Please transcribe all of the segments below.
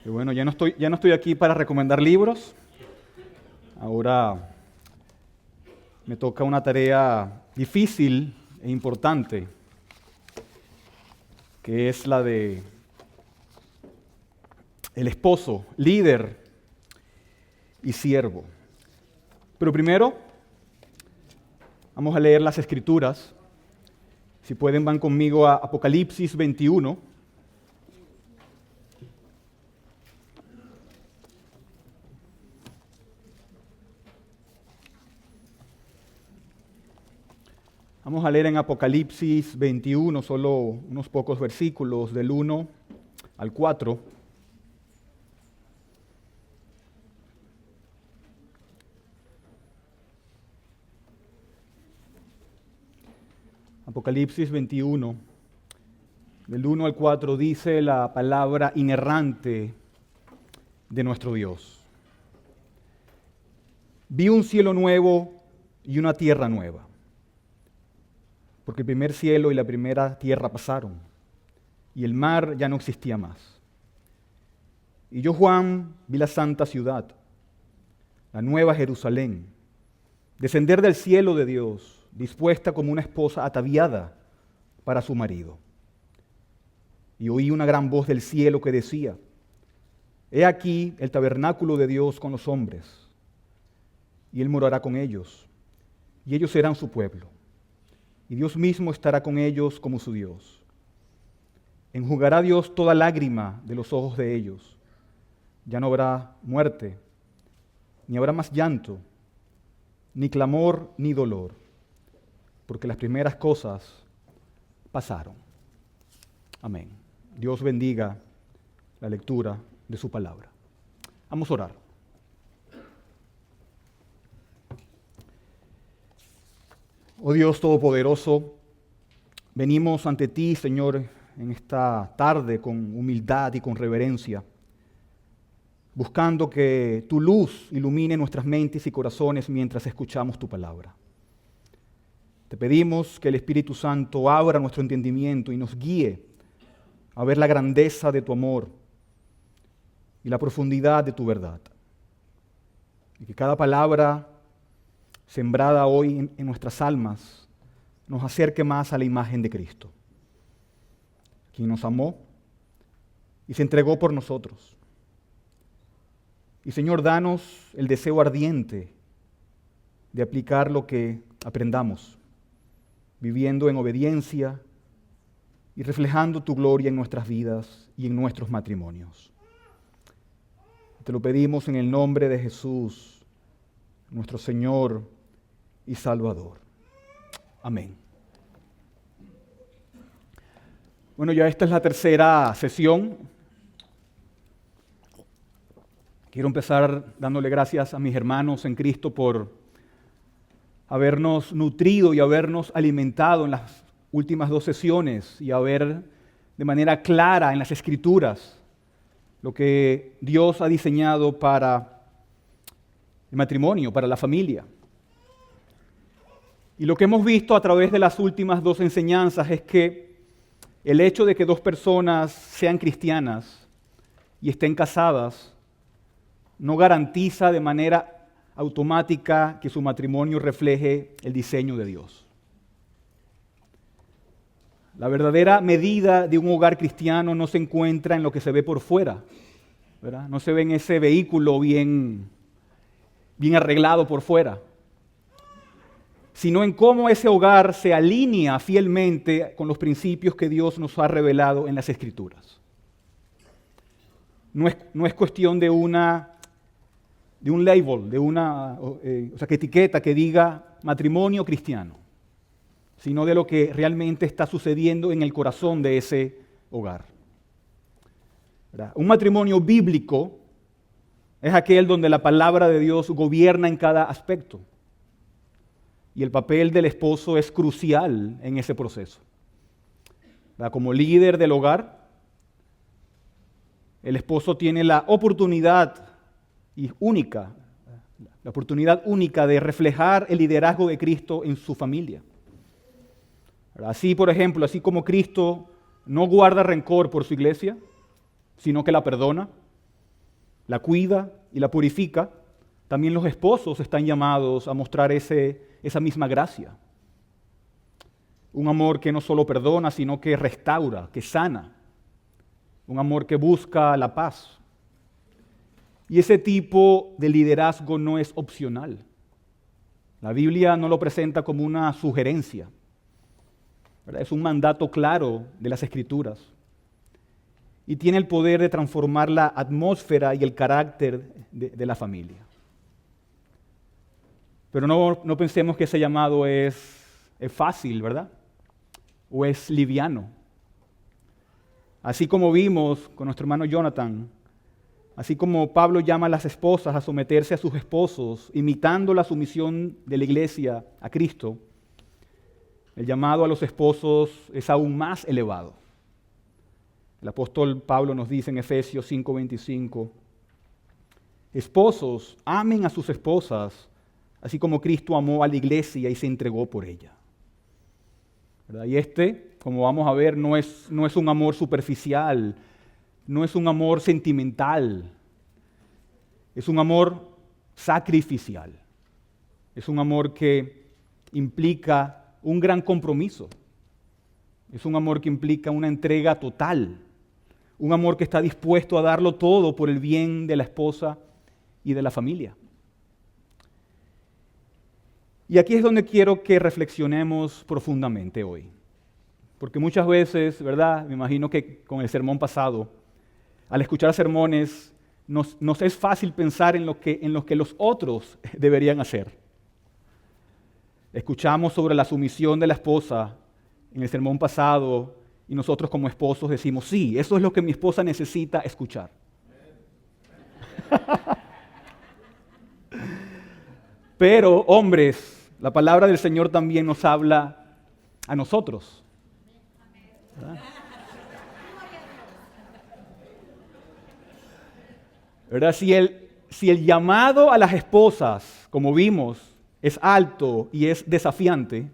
Y bueno, ya no estoy aquí para recomendar libros. Ahora me toca una tarea difícil e importante, que es la de el esposo, líder y siervo. Pero primero, vamos a leer las Escrituras. Si pueden, van conmigo a Apocalipsis 21. Vamos a leer en Apocalipsis 21 solo unos pocos versículos, del 1 al 4. Apocalipsis 21, del 1 al 4, dice la palabra inerrante de nuestro Dios. Vi un cielo nuevo y una tierra nueva, porque el primer cielo y la primera tierra pasaron, y el mar ya no existía más. Y yo, Juan, vi la santa ciudad, la nueva Jerusalén, descender del cielo de Dios, dispuesta como una esposa ataviada para su marido. Y oí una gran voz del cielo que decía: He aquí el tabernáculo de Dios con los hombres, y Él morará con ellos, y ellos serán su pueblo, y Dios mismo estará con ellos como su Dios. Enjugará Dios toda lágrima de los ojos de ellos. Ya no habrá muerte, ni habrá más llanto, ni clamor, ni dolor, porque las primeras cosas pasaron. Amén. Dios bendiga la lectura de su palabra. Vamos a orar. Oh Dios Todopoderoso, venimos ante ti, Señor, en esta tarde con humildad y con reverencia, buscando que tu luz ilumine nuestras mentes y corazones mientras escuchamos tu palabra. Te pedimos que el Espíritu Santo abra nuestro entendimiento y nos guíe a ver la grandeza de tu amor y la profundidad de tu verdad. Y que cada palabra sembrada hoy en nuestras almas nos acerque más a la imagen de Cristo, quien nos amó y se entregó por nosotros. Y Señor, danos el deseo ardiente de aplicar lo que aprendamos, viviendo en obediencia y reflejando tu gloria en nuestras vidas y en nuestros matrimonios. Te lo pedimos en el nombre de Jesús, nuestro Señor y Salvador. Amén. Bueno, ya esta es la tercera sesión. Quiero empezar dándole gracias a mis hermanos en Cristo por habernos nutrido y habernos alimentado en las últimas dos sesiones y haber de manera clara en las Escrituras lo que Dios ha diseñado para el matrimonio, para la familia. Y lo que hemos visto a través de las últimas dos enseñanzas es que el hecho de que dos personas sean cristianas y estén casadas no garantiza de manera automática que su matrimonio refleje el diseño de Dios. La verdadera medida de un hogar cristiano no se encuentra en lo que se ve por fuera, ¿verdad? No se ve en ese vehículo bien arreglado por fuera, sino en cómo ese hogar se alinea fielmente con los principios que Dios nos ha revelado en las Escrituras. No es cuestión de un label, que etiqueta que diga matrimonio cristiano, sino de lo que realmente está sucediendo en el corazón de ese hogar. ¿Verdad? Un matrimonio bíblico es aquel donde la palabra de Dios gobierna en cada aspecto. Y el papel del esposo es crucial en ese proceso. ¿Verdad? Como líder del hogar, el esposo tiene la oportunidad única de reflejar el liderazgo de Cristo en su familia. Así, por ejemplo, así como Cristo no guarda rencor por su iglesia, sino que la perdona, la cuida y la purifica, también los esposos están llamados a mostrar esa misma gracia. Un amor que no solo perdona, sino que restaura, que sana. Un amor que busca la paz. Y ese tipo de liderazgo no es opcional. La Biblia no lo presenta como una sugerencia, ¿verdad? Es un mandato claro de las Escrituras. Y tiene el poder de transformar la atmósfera y el carácter de la familia. Pero no pensemos que ese llamado es fácil, ¿verdad? O es liviano. Así como vimos con nuestro hermano Jonathan, así como Pablo llama a las esposas a someterse a sus esposos, imitando la sumisión de la iglesia a Cristo, el llamado a los esposos es aún más elevado. El apóstol Pablo nos dice en Efesios 5:25, esposos, amen a sus esposas, así como Cristo amó a la iglesia y se entregó por ella. ¿Verdad? Y como vamos a ver, no es un amor superficial, no es un amor sentimental, es un amor sacrificial. Es un amor que implica un gran compromiso. Es un amor que implica una entrega total. Un amor que está dispuesto a darlo todo por el bien de la esposa y de la familia. Y aquí es donde quiero que reflexionemos profundamente hoy. Porque muchas veces, ¿verdad? Me imagino que con el sermón pasado, al escuchar sermones, nos es fácil pensar en lo que los otros deberían hacer. Escuchamos sobre la sumisión de la esposa en el sermón pasado y nosotros como esposos decimos, sí, eso es lo que mi esposa necesita escuchar. Pero, hombres, la palabra del Señor también nos habla a nosotros. ¿Verdad? ¿Verdad? Si el llamado a las esposas, como vimos, es alto y es desafiante,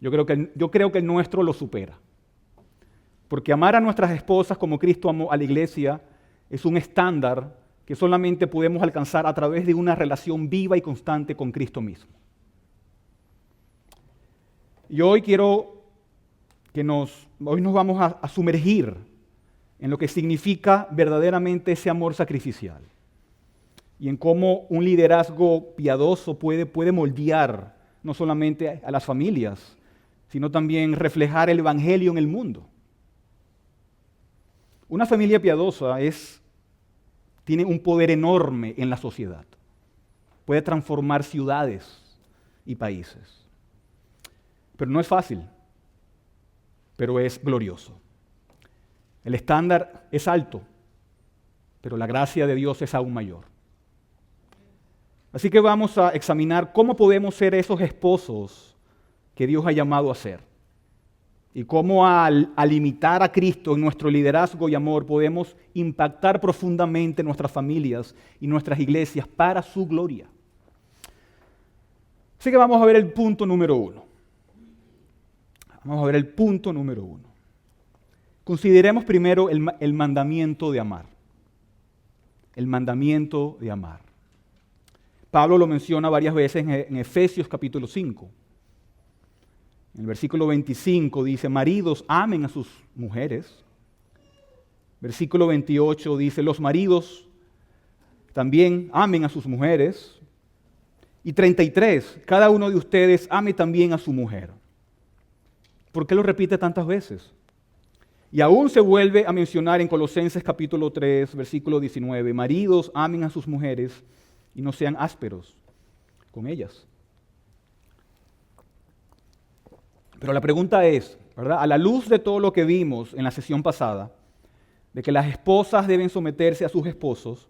yo creo que el nuestro lo supera. Porque amar a nuestras esposas como Cristo amó a la iglesia es un estándar que solamente podemos alcanzar a través de una relación viva y constante con Cristo mismo. Y hoy hoy nos vamos a sumergir en lo que significa verdaderamente ese amor sacrificial y en cómo un liderazgo piadoso puede moldear no solamente a las familias, sino también reflejar el evangelio en el mundo. Una familia piadosa tiene un poder enorme en la sociedad. Puede transformar ciudades y países. Pero no es fácil, pero es glorioso. El estándar es alto, pero la gracia de Dios es aún mayor. Así que vamos a examinar cómo podemos ser esos esposos que Dios ha llamado a ser. Y cómo al imitar a Cristo en nuestro liderazgo y amor podemos impactar profundamente nuestras familias y nuestras iglesias para su gloria. Así que vamos a ver el punto número 1. Vamos a ver el punto número 1. Consideremos primero el mandamiento de amar. El mandamiento de amar. Pablo lo menciona varias veces en Efesios capítulo 5. En el versículo 25 dice, maridos, amen a sus mujeres. Versículo 28 dice, los maridos también amen a sus mujeres. Y 33, cada uno de ustedes ame también a su mujer. ¿Por qué lo repite tantas veces? Y aún se vuelve a mencionar en Colosenses capítulo 3, versículo 19, maridos, amen a sus mujeres y no sean ásperos con ellas. Pero la pregunta es, ¿verdad? A la luz de todo lo que vimos en la sesión pasada, de que las esposas deben someterse a sus esposos,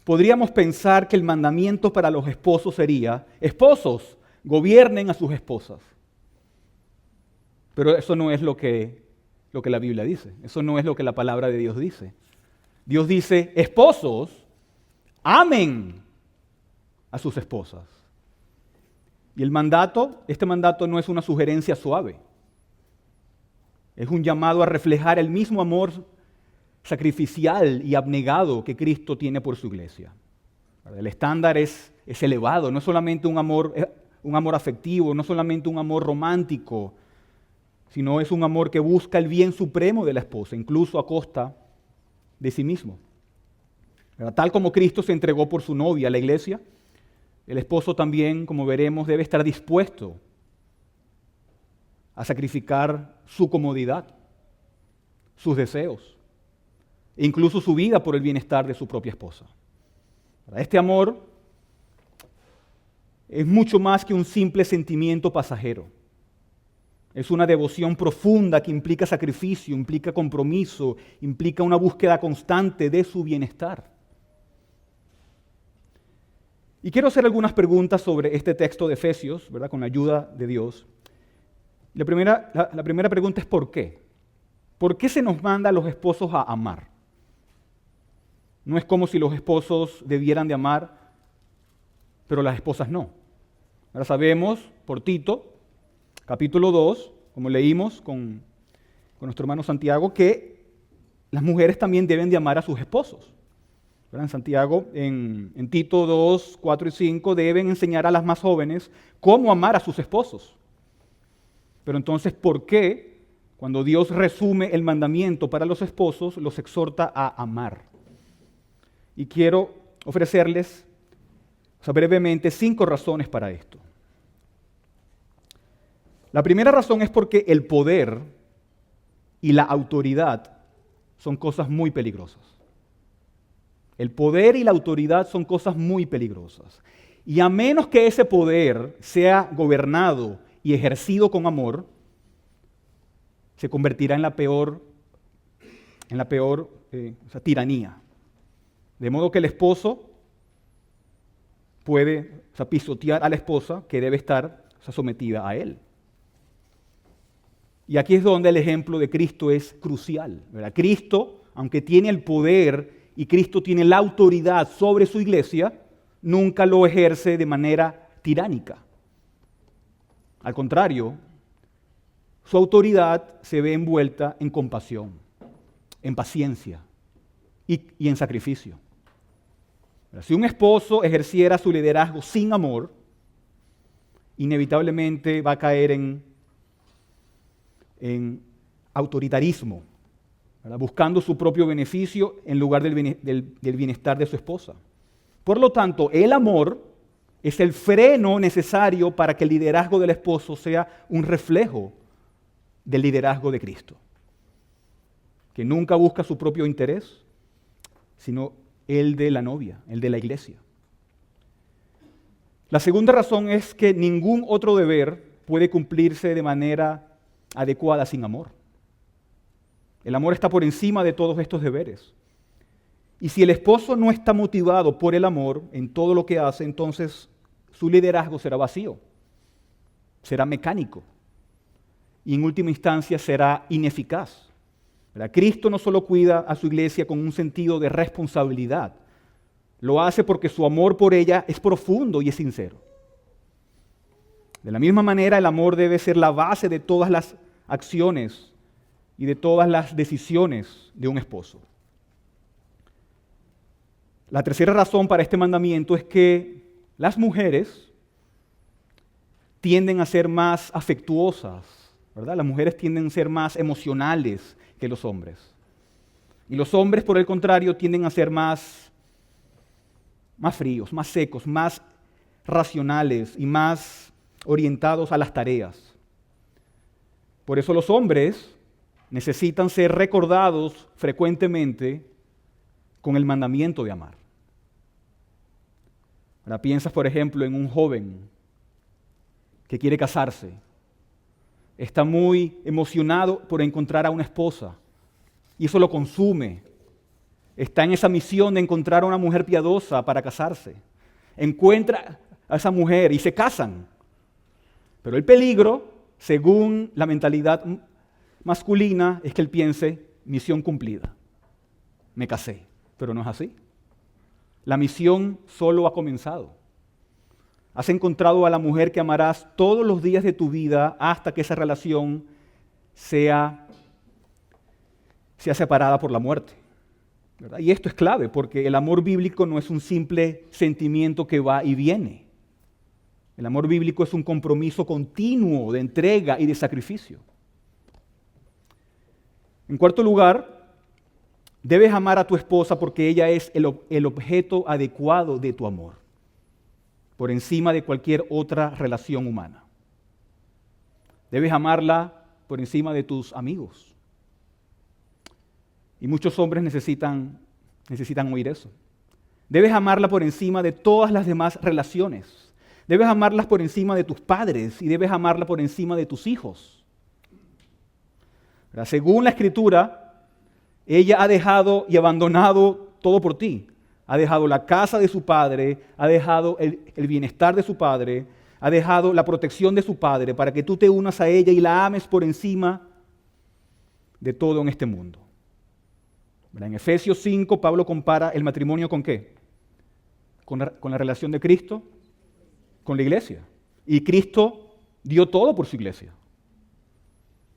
podríamos pensar que el mandamiento para los esposos sería, esposos, gobiernen a sus esposas. Pero eso no es lo que la Biblia dice, eso no es lo que la palabra de Dios dice. Dios dice, esposos, amen a sus esposas. Y este mandato no es una sugerencia suave. Es un llamado a reflejar el mismo amor sacrificial y abnegado que Cristo tiene por su iglesia. El estándar es elevado, no es solamente un amor afectivo, no es solamente un amor romántico, sino es un amor que busca el bien supremo de la esposa, incluso a costa de sí mismo. Tal como Cristo se entregó por su novia, la iglesia, el esposo también, como veremos, debe estar dispuesto a sacrificar su comodidad, sus deseos, e incluso su vida por el bienestar de su propia esposa. Este amor es mucho más que un simple sentimiento pasajero. Es una devoción profunda que implica sacrificio, implica compromiso, implica una búsqueda constante de su bienestar. Y quiero hacer algunas preguntas sobre este texto de Efesios, ¿verdad? Con la ayuda de Dios. La primera pregunta es ¿por qué? ¿Por qué se nos manda a los esposos a amar? No es como si los esposos debieran de amar, pero las esposas no. Ahora sabemos por Tito, capítulo 2, como leímos con nuestro hermano Santiago, que las mujeres también deben de amar a sus esposos. ¿Verdad? En Santiago, en Tito 2, 4 y 5, deben enseñar a las más jóvenes cómo amar a sus esposos. Pero entonces, ¿por qué cuando Dios resume el mandamiento para los esposos, los exhorta a amar? Y quiero ofrecerles brevemente 5 razones para esto. La primera razón es porque el poder y la autoridad son cosas muy peligrosas. El poder y la autoridad son cosas muy peligrosas. Y a menos que ese poder sea gobernado y ejercido con amor, se convertirá en la peor tiranía. De modo que el esposo puede pisotear a la esposa que debe estar sometida a él. Y aquí es donde el ejemplo de Cristo es crucial, ¿verdad? Cristo, aunque tiene el poder y Cristo tiene la autoridad sobre su iglesia, nunca lo ejerce de manera tiránica. Al contrario, su autoridad se ve envuelta en compasión, en paciencia y en sacrificio. Si un esposo ejerciera su liderazgo sin amor, inevitablemente va a caer en autoritarismo, ¿verdad? Buscando su propio beneficio en lugar del bienestar de su esposa. Por lo tanto, el amor es el freno necesario para que el liderazgo del esposo sea un reflejo del liderazgo de Cristo, que nunca busca su propio interés, sino el de la novia, el de la iglesia. La segunda razón es que ningún otro deber puede cumplirse de manera adecuada sin amor. El amor está por encima de todos estos deberes. Y si el esposo no está motivado por el amor en todo lo que hace, entonces su liderazgo será vacío, será mecánico y en última instancia será ineficaz. ¿Verdad? Cristo no solo cuida a su iglesia con un sentido de responsabilidad, lo hace porque su amor por ella es profundo y es sincero. De la misma manera, el amor debe ser la base de todas las acciones y de todas las decisiones de un esposo. La tercera razón para este mandamiento es que las mujeres tienden a ser más afectuosas, ¿verdad? Las mujeres tienden a ser más emocionales que los hombres. Y los hombres, por el contrario, tienden a ser más fríos, más secos, más racionales y más orientados a las tareas. Por eso los hombres necesitan ser recordados frecuentemente con el mandamiento de amar. Ahora piensas, por ejemplo, en un joven que quiere casarse. Está muy emocionado por encontrar a una esposa y eso lo consume. Está en esa misión de encontrar a una mujer piadosa para casarse. Encuentra a esa mujer y se casan. Pero el peligro, según la mentalidad masculina, es que él piense, misión cumplida. Me casé, pero no es así. La misión solo ha comenzado. Has encontrado a la mujer que amarás todos los días de tu vida hasta que esa relación sea separada por la muerte. ¿verdad? Y esto es clave porque el amor bíblico no es un simple sentimiento que va y viene. El amor bíblico es un compromiso continuo de entrega y de sacrificio. En cuarto lugar, debes amar a tu esposa porque ella es el objeto adecuado de tu amor, por encima de cualquier otra relación humana. Debes amarla por encima de tus amigos. Y muchos hombres necesitan oír eso. Debes amarla por encima de todas las demás relaciones. Debes amarlas por encima de tus padres y debes amarla por encima de tus hijos. Según la Escritura, ella ha dejado y abandonado todo por ti. Ha dejado la casa de su padre, ha dejado el bienestar de su padre, ha dejado la protección de su padre para que tú te unas a ella y la ames por encima de todo en este mundo. En Efesios 5, Pablo compara el matrimonio ¿con qué? Con la relación de Cristo, con la iglesia. Y Cristo dio todo por su iglesia,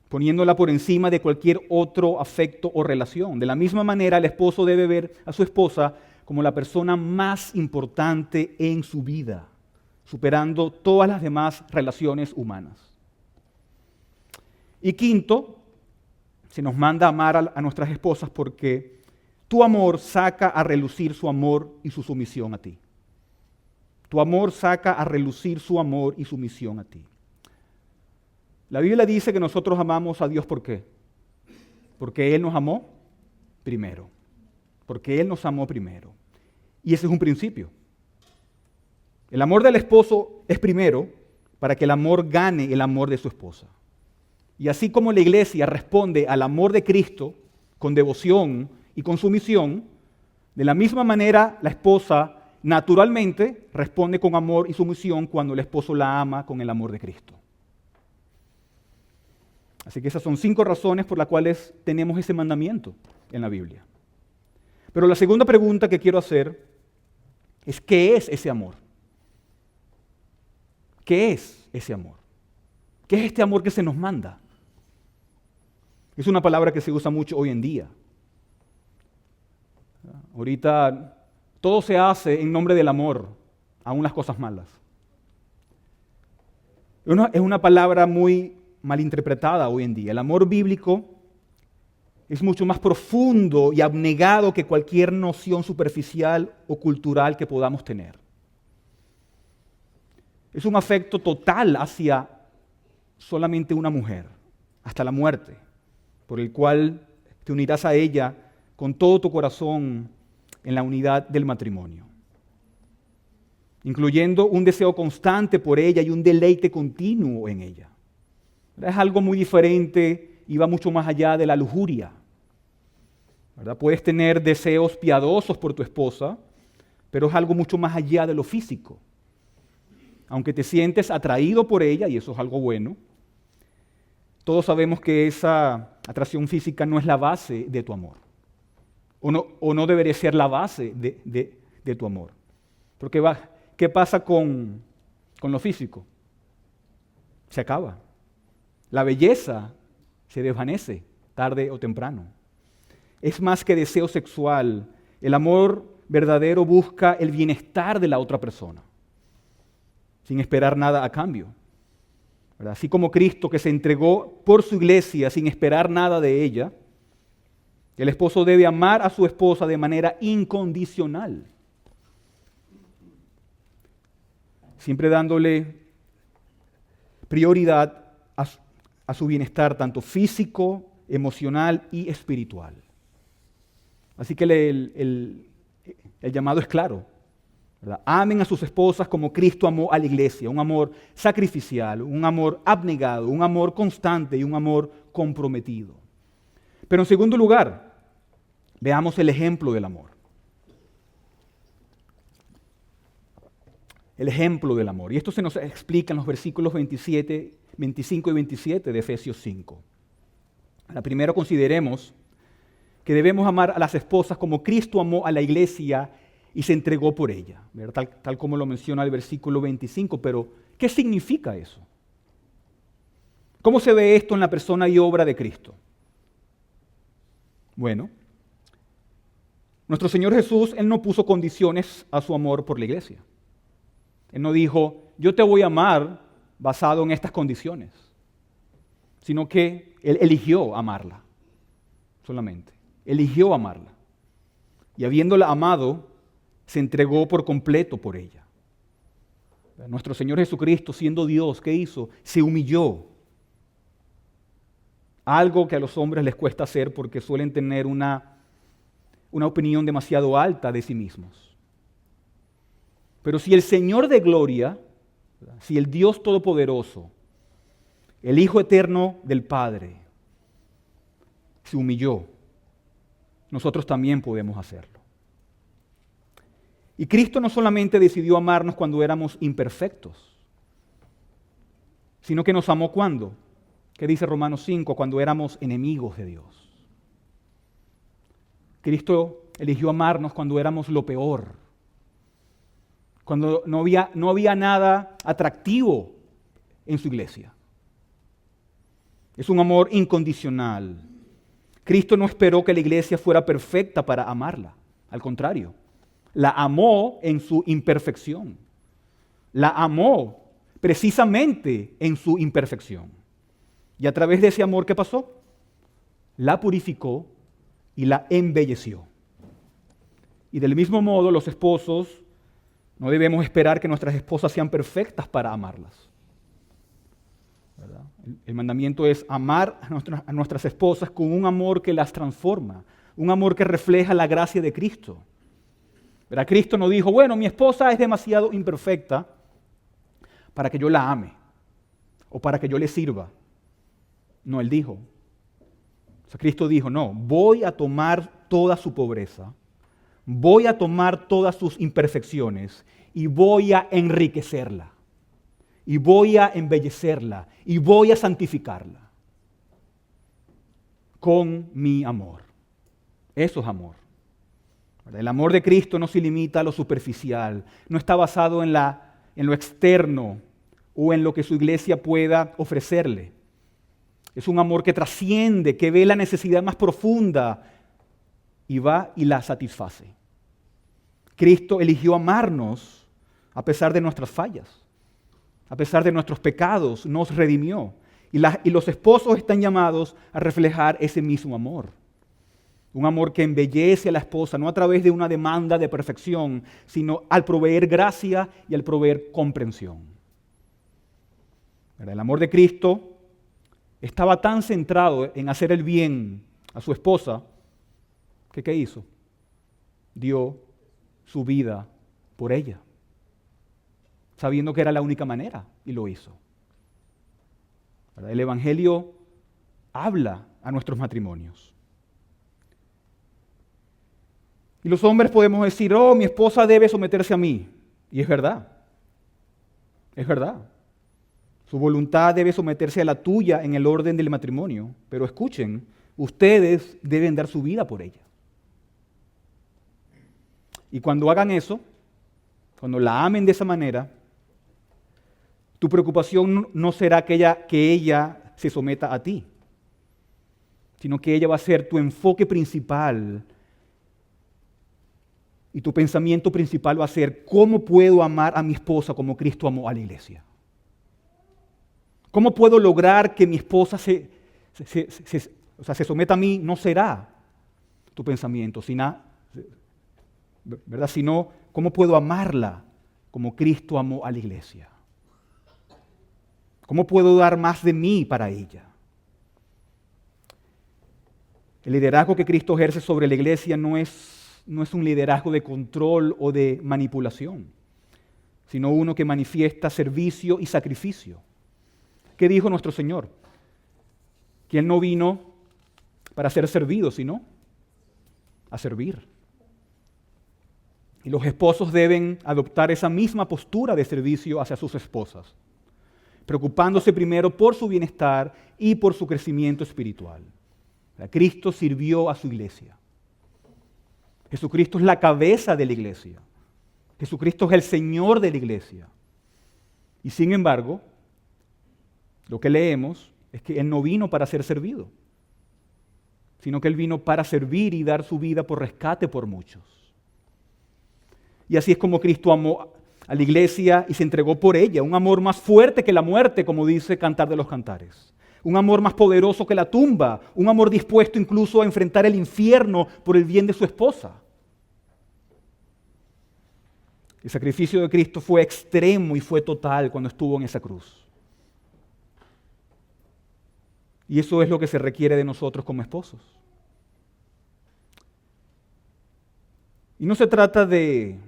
poniéndola por encima de cualquier otro afecto o relación. De la misma manera, el esposo debe ver a su esposa como la persona más importante en su vida, superando todas las demás relaciones humanas. Y quinto, se nos manda a amar a nuestras esposas porque tu amor saca a relucir su amor y su sumisión a ti. Tu amor saca a relucir su amor y sumisión a ti. La Biblia dice que nosotros amamos a Dios ¿por qué? Porque Él nos amó primero. Porque Él nos amó primero. Y ese es un principio. El amor del esposo es primero para que el amor gane el amor de su esposa. Y así como la iglesia responde al amor de Cristo con devoción y con sumisión, de la misma manera la esposa naturalmente responde con amor y sumisión cuando el esposo la ama con el amor de Cristo. Así que esas son 5 razones por las cuales tenemos ese mandamiento en la Biblia. Pero la segunda pregunta que quiero hacer es ¿qué es ese amor? ¿Qué es ese amor? ¿Qué es este amor que se nos manda? Es una palabra que se usa mucho hoy en día. Ahorita todo se hace en nombre del amor, aun las cosas malas. Es una palabra muy malinterpretada hoy en día. El amor bíblico es mucho más profundo y abnegado que cualquier noción superficial o cultural que podamos tener. Es un afecto total hacia solamente una mujer, hasta la muerte, por el cual te unirás a ella con todo tu corazón en la unidad del matrimonio, incluyendo un deseo constante por ella y un deleite continuo en ella. Es algo muy diferente y va mucho más allá de la lujuria, ¿verdad? Puedes tener deseos piadosos por tu esposa, pero es algo mucho más allá de lo físico. Aunque te sientes atraído por ella, y eso es algo bueno, todos sabemos que esa atracción física no es la base de tu amor. O no debería ser la base de tu amor. Porque ¿qué pasa con lo físico? Se acaba. La belleza se desvanece tarde o temprano. Es más que deseo sexual. El amor verdadero busca el bienestar de la otra persona, sin esperar nada a cambio. ¿Verdad? Así como Cristo que se entregó por su iglesia sin esperar nada de ella, el esposo debe amar a su esposa de manera incondicional, siempre dándole prioridad a su bienestar tanto físico, emocional y espiritual. Así que el llamado es claro, ¿verdad? Amen a sus esposas como Cristo amó a la iglesia, un amor sacrificial, un amor abnegado, un amor constante y un amor comprometido. Pero en segundo lugar, veamos el ejemplo del amor. El ejemplo del amor. Y esto se nos explica en los versículos 25 y 27 de Efesios 5. Primero consideremos que debemos amar a las esposas como Cristo amó a la iglesia y se entregó por ella, tal como lo menciona el versículo 25. Pero, ¿qué significa eso? ¿Cómo se ve esto en la persona y obra de Cristo? Bueno, Nuestro Señor Jesús, Él no puso condiciones a su amor por la iglesia. Él no dijo, yo te voy a amar basado en estas condiciones, sino que Él eligió amarla solamente. Eligió amarla. Y habiéndola amado, se entregó por completo por ella. Nuestro Señor Jesucristo, siendo Dios, ¿qué hizo? Se humilló. Algo que a los hombres les cuesta hacer porque suelen tener una opinión demasiado alta de sí mismos. Pero si el Señor de gloria, si el Dios Todopoderoso, el Hijo Eterno del Padre, se humilló, nosotros también podemos hacerlo. Y Cristo no solamente decidió amarnos cuando éramos imperfectos, sino que nos amó ¿cuándo? ¿Qué dice Romanos 5? Cuando éramos enemigos de Dios. Cristo eligió amarnos cuando éramos lo peor, cuando no había nada atractivo en su iglesia. Es un amor incondicional. Cristo no esperó que la iglesia fuera perfecta para amarla. Al contrario, la amó en su imperfección. La amó precisamente en su imperfección. Y a través de ese amor, ¿qué pasó? La purificó y la embelleció. Y del mismo modo, los esposos no debemos esperar que nuestras esposas sean perfectas para amarlas. ¿Verdad? El mandamiento es amar a nuestras esposas con un amor que las transforma, un amor que refleja la gracia de Cristo. ¿Verdad? Cristo no dijo, bueno, mi esposa es demasiado imperfecta para que yo la ame o para que yo le sirva. No, Él dijo. O sea, Cristo dijo, no, voy a tomar toda su pobreza, voy a tomar todas sus imperfecciones y voy a enriquecerla, y voy a embellecerla, y voy a santificarla con mi amor. Eso es amor. El amor de Cristo no se limita a lo superficial, no está basado en lo externo o en lo que su iglesia pueda ofrecerle. Es un amor que trasciende, que ve la necesidad más profunda y va y la satisface. Cristo eligió amarnos a pesar de nuestras fallas, a pesar de nuestros pecados, nos redimió. Y los esposos están llamados a reflejar ese mismo amor. Un amor que embellece a la esposa, no a través de una demanda de perfección, sino al proveer gracia y al proveer comprensión. El amor de Cristo estaba tan centrado en hacer el bien a su esposa, que ¿qué hizo? Dio su vida por ella, sabiendo que era la única manera, y lo hizo. El Evangelio habla a nuestros matrimonios. Y los hombres podemos decir, oh, mi esposa debe someterse a mí. Y es verdad. Es verdad. Su voluntad debe someterse a la tuya en el orden del matrimonio. Pero escuchen, ustedes deben dar su vida por ella. Y cuando hagan eso, cuando la amen de esa manera, tu preocupación no será que ella se someta a ti, sino que ella va a ser tu enfoque principal. Y tu pensamiento principal va a ser, ¿cómo puedo amar a mi esposa como Cristo amó a la iglesia? ¿Cómo puedo lograr que mi esposa se someta a mí? No será tu pensamiento, ¿verdad? Sino, ¿cómo puedo amarla como Cristo amó a la iglesia? ¿Cómo puedo dar más de mí para ella? El liderazgo que Cristo ejerce sobre la iglesia no es un liderazgo de control o de manipulación, sino uno que manifiesta servicio y sacrificio. ¿Qué dijo nuestro Señor? Que Él no vino para ser servido, sino a servir. Y los esposos deben adoptar esa misma postura de servicio hacia sus esposas, preocupándose primero por su bienestar y por su crecimiento espiritual. Cristo sirvió a su iglesia. Jesucristo es la cabeza de la iglesia. Jesucristo es el Señor de la iglesia. Y sin embargo, lo que leemos es que Él no vino para ser servido, sino que Él vino para servir y dar su vida por rescate por muchos. Y así es como Cristo amó a la iglesia y se entregó por ella, un amor más fuerte que la muerte, como dice Cantar de los Cantares. Un amor más poderoso que la tumba, un amor dispuesto incluso a enfrentar el infierno por el bien de su esposa. El sacrificio de Cristo fue extremo y fue total cuando estuvo en esa cruz. Y eso es lo que se requiere de nosotros como esposos. Y no se trata de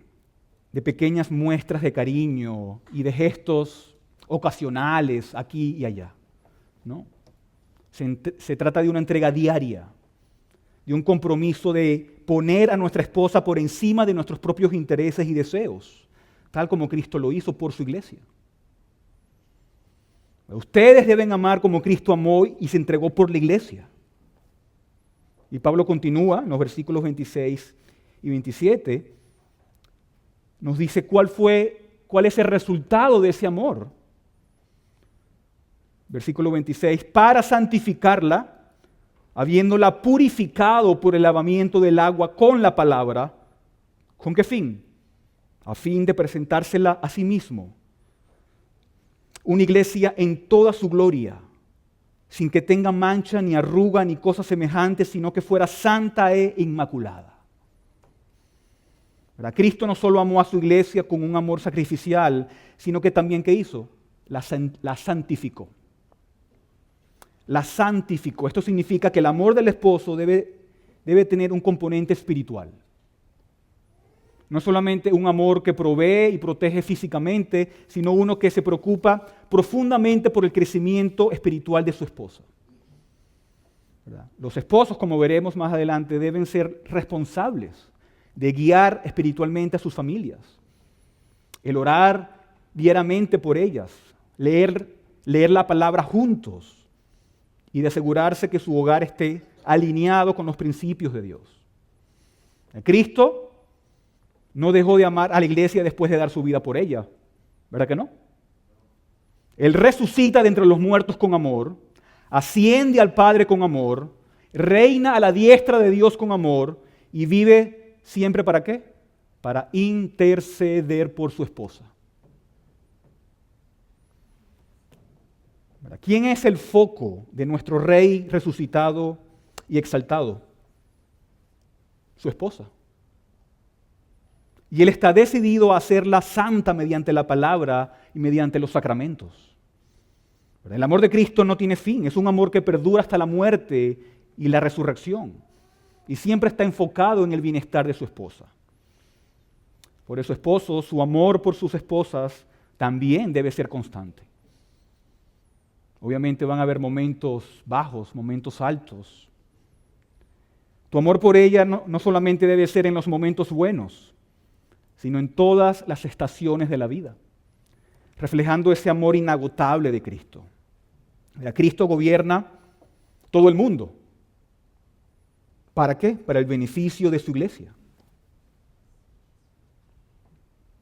pequeñas muestras de cariño y de gestos ocasionales aquí y allá. ¿No? Se trata de una entrega diaria, de un compromiso de poner a nuestra esposa por encima de nuestros propios intereses y deseos, tal como Cristo lo hizo por su iglesia. Ustedes deben amar como Cristo amó y se entregó por la iglesia. Y Pablo continúa en los versículos 26 y 27, nos dice cuál es el resultado de ese amor. Versículo 26, para santificarla, habiéndola purificado por el lavamiento del agua con la palabra, ¿con qué fin? A fin de presentársela a sí mismo. Una iglesia en toda su gloria, sin que tenga mancha, ni arruga, ni cosa semejante, sino que fuera santa e inmaculada. ¿Verdad? Cristo no solo amó a su iglesia con un amor sacrificial, sino que también, ¿qué hizo? La santificó. La santificó. Esto significa que el amor del esposo debe tener un componente espiritual. No solamente un amor que provee y protege físicamente, sino uno que se preocupa profundamente por el crecimiento espiritual de su esposa. ¿Verdad? Los esposos, como veremos más adelante, deben ser responsables de guiar espiritualmente a sus familias. El orar diariamente por ellas, leer la palabra juntos y de asegurarse que su hogar esté alineado con los principios de Dios. Cristo no dejó de amar a la iglesia después de dar su vida por ella, ¿verdad que no? Él resucita de entre los muertos con amor, asciende al Padre con amor, reina a la diestra de Dios con amor y vive siempre ¿para qué? Para interceder por su esposa. ¿Quién es el foco de nuestro Rey resucitado y exaltado? Su esposa. Y Él está decidido a hacerla santa mediante la palabra y mediante los sacramentos. El amor de Cristo no tiene fin, es un amor que perdura hasta la muerte y la resurrección. Y siempre está enfocado en el bienestar de su esposa. Por eso, esposos, su amor por sus esposas también debe ser constante. Obviamente van a haber momentos bajos, momentos altos. Tu amor por ella no solamente debe ser en los momentos buenos, sino en todas las estaciones de la vida, reflejando ese amor inagotable de Cristo. Cristo gobierna todo el mundo. ¿Para qué? Para el beneficio de su iglesia.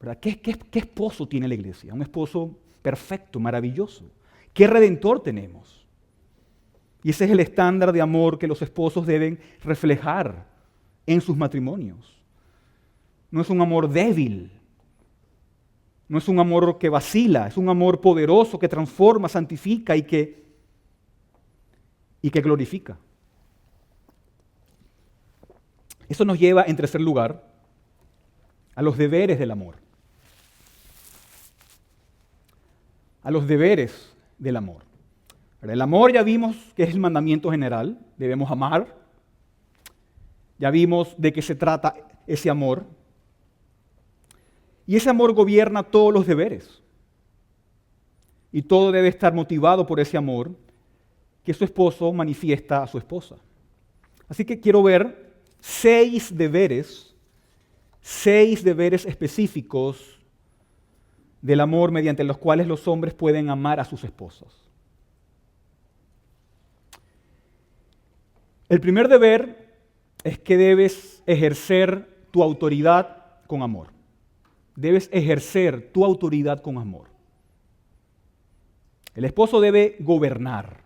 ¿Verdad? ¿Qué esposo tiene la iglesia? Un esposo perfecto, maravilloso. ¿Qué redentor tenemos? Y ese es el estándar de amor que los esposos deben reflejar en sus matrimonios. No es un amor débil, no es un amor que vacila, es un amor poderoso que transforma, santifica y que glorifica. Eso nos lleva, en tercer lugar, a los deberes del amor. A los deberes del amor. El amor ya vimos que es el mandamiento general, debemos amar. Ya vimos de qué se trata ese amor. Y ese amor gobierna todos los deberes. Y todo debe estar motivado por ese amor que su esposo manifiesta a su esposa. Así que quiero ver 6 deberes específicos del amor mediante los cuales los hombres pueden amar a sus esposas. El primer deber es que debes ejercer tu autoridad con amor. Debes ejercer tu autoridad con amor. El esposo debe gobernar.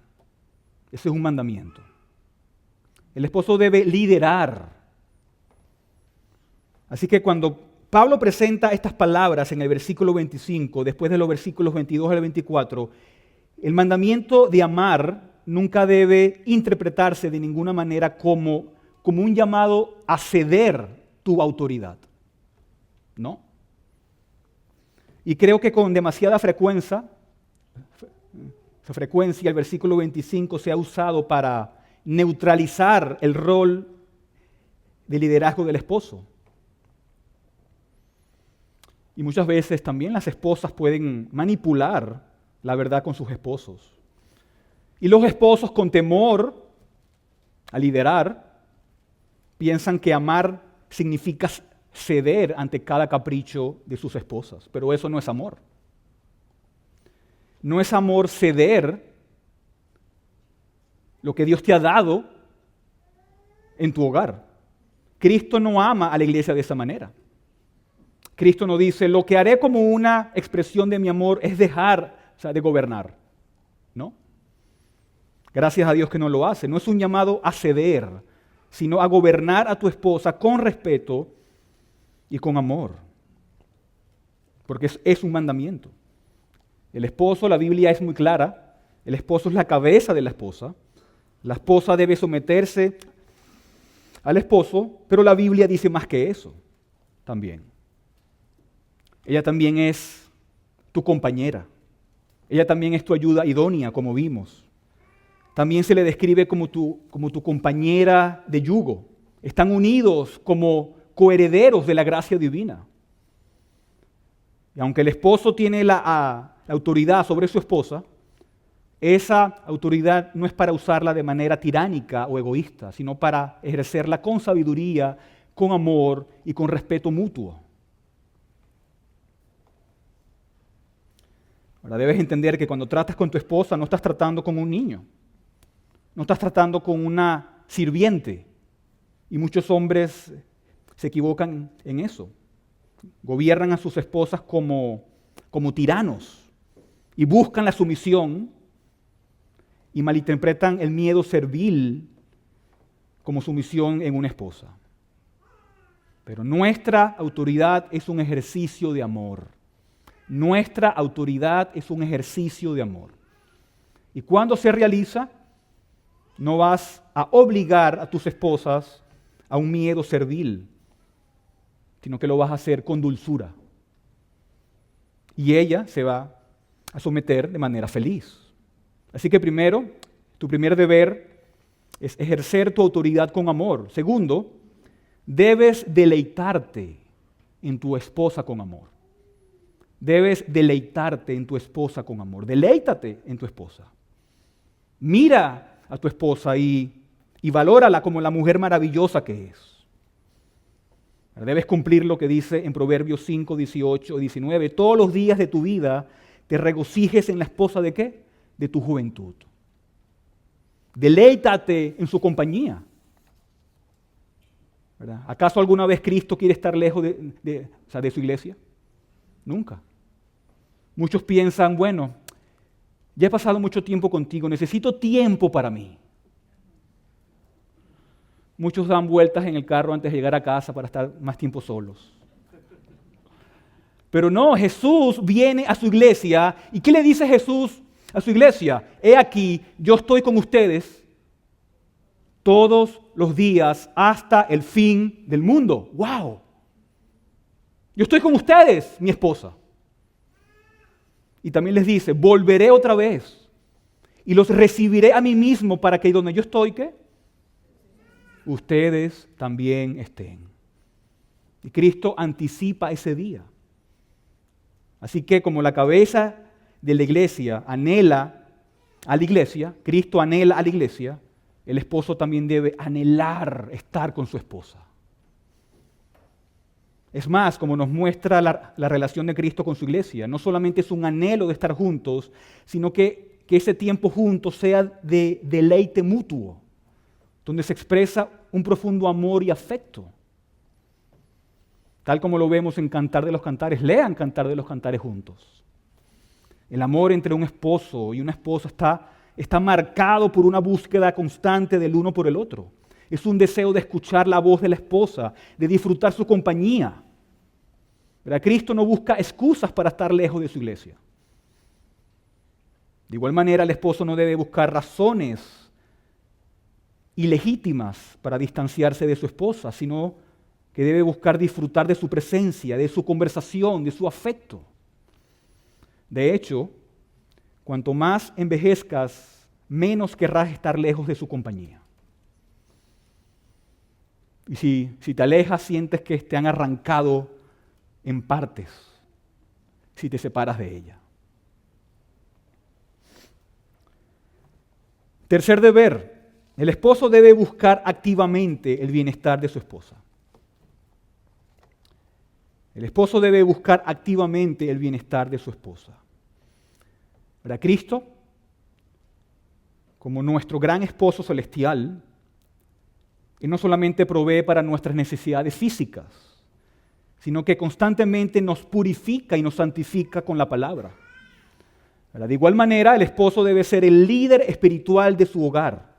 Ese es un mandamiento. El esposo debe liderar. Así que cuando Pablo presenta estas palabras en el versículo 25, después de los versículos 22 al 24, el mandamiento de amar nunca debe interpretarse de ninguna manera como un llamado a ceder tu autoridad. ¿No? Y creo que con demasiada frecuencia el versículo 25 se ha usado para neutralizar el rol de liderazgo del esposo. Y muchas veces también las esposas pueden manipular la verdad con sus esposos. Y los esposos, con temor a liderar, piensan que amar significa ceder ante cada capricho de sus esposas. Pero eso no es amor. No es amor ceder lo que Dios te ha dado en tu hogar. Cristo no ama a la iglesia de esa manera. Cristo no dice, lo que haré como una expresión de mi amor es dejar de gobernar. ¿No? Gracias a Dios que no lo hace. No es un llamado a ceder, sino a gobernar a tu esposa con respeto y con amor. Porque es un mandamiento. El esposo, la Biblia es muy clara, el esposo es la cabeza de la esposa. La esposa debe someterse al esposo, pero la Biblia dice más que eso también. Ella también es tu compañera. Ella también es tu ayuda idónea, como vimos. También se le describe como tu compañera de yugo. Están unidos como coherederos de la gracia divina. Y aunque el esposo tiene la autoridad sobre su esposa, esa autoridad no es para usarla de manera tiránica o egoísta, sino para ejercerla con sabiduría, con amor y con respeto mutuo. Ahora debes entender que cuando tratas con tu esposa no estás tratando como un niño, no estás tratando con una sirviente. Y muchos hombres se equivocan en eso. Gobiernan a sus esposas como tiranos y buscan la sumisión y malinterpretan el miedo servil como sumisión en una esposa. Pero nuestra autoridad es un ejercicio de amor. Nuestra autoridad es un ejercicio de amor. Y cuando se realiza, no vas a obligar a tus esposas a un miedo servil, sino que lo vas a hacer con dulzura. Y ella se va a someter de manera feliz. Así que primero, tu primer deber es ejercer tu autoridad con amor. Segundo, debes deleitarte en tu esposa con amor. Debes deleitarte en tu esposa con amor. Deleítate en tu esposa. Mira a tu esposa y valórala como la mujer maravillosa que es. Debes cumplir lo que dice en Proverbios 5, 18 y 19. Todos los días de tu vida te regocijes en la esposa ¿de qué? De tu juventud. Deleítate en su compañía. ¿Verdad? ¿Acaso alguna vez Cristo quiere estar lejos de su iglesia? Nunca. Muchos piensan, bueno, ya he pasado mucho tiempo contigo, necesito tiempo para mí. Muchos dan vueltas en el carro antes de llegar a casa para estar más tiempo solos. Pero no, Jesús viene a su iglesia. ¿Y qué le dice Jesús a su iglesia? He aquí, yo estoy con ustedes todos los días hasta el fin del mundo. ¡Wow! Yo estoy con ustedes, mi esposa. Y también les dice, volveré otra vez y los recibiré a mí mismo para que donde yo estoy, ¿qué? Ustedes también estén. Y Cristo anticipa ese día. Así que como la cabeza de la iglesia anhela a la iglesia, Cristo anhela a la iglesia, el esposo también debe anhelar estar con su esposa. Es más, como nos muestra la relación de Cristo con su iglesia, no solamente es un anhelo de estar juntos, sino que ese tiempo juntos sea de deleite mutuo, donde se expresa un profundo amor y afecto. Tal como lo vemos en Cantar de los Cantares, lean Cantar de los Cantares juntos. El amor entre un esposo y una esposa está marcado por una búsqueda constante del uno por el otro. Es un deseo de escuchar la voz de la esposa, de disfrutar su compañía. ¿Verdad? Cristo no busca excusas para estar lejos de su iglesia. De igual manera, el esposo no debe buscar razones ilegítimas para distanciarse de su esposa, sino que debe buscar disfrutar de su presencia, de su conversación, de su afecto. De hecho, cuanto más envejezcas, menos querrás estar lejos de su compañía. Y si te alejas, sientes que te han arrancado en partes si te separas de ella. Tercer deber, el esposo debe buscar activamente el bienestar de su esposa. El esposo debe buscar activamente el bienestar de su esposa. ¿Verdad? Cristo, como nuestro gran esposo celestial, Él no solamente provee para nuestras necesidades físicas, sino que constantemente nos purifica y nos santifica con la palabra. ¿Verdad? De igual manera, el esposo debe ser el líder espiritual de su hogar.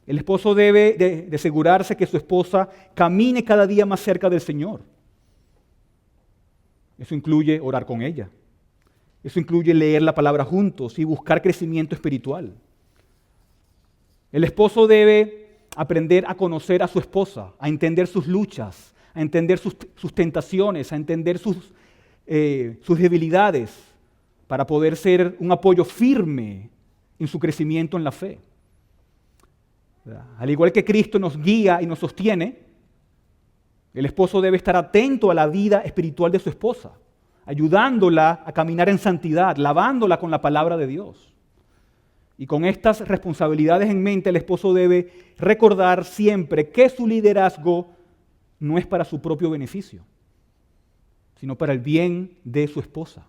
El esposo debe de asegurarse que su esposa camine cada día más cerca del Señor. Eso incluye orar con ella. Eso incluye leer la palabra juntos y buscar crecimiento espiritual. El esposo debe aprender a conocer a su esposa, a entender sus luchas, a entender sus tentaciones, a entender sus debilidades, para poder ser un apoyo firme en su crecimiento en la fe. Al igual que Cristo nos guía y nos sostiene, el esposo debe estar atento a la vida espiritual de su esposa, ayudándola a caminar en santidad, lavándola con la palabra de Dios. Y con estas responsabilidades en mente, el esposo debe recordar siempre que su liderazgo no es para su propio beneficio, sino para el bien de su esposa.